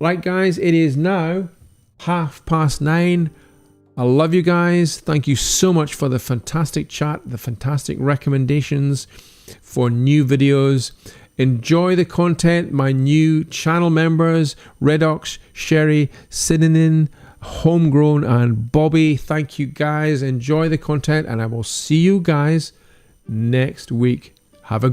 Right, guys, it is now 9:30. I love you guys. Thank you so much for the fantastic chat, the fantastic recommendations for new videos. Enjoy the content. My new channel members, Redox, Sherry, Synonym, Homegrown, and Bobby. Thank you, guys. Enjoy the content, and I will see you guys next week.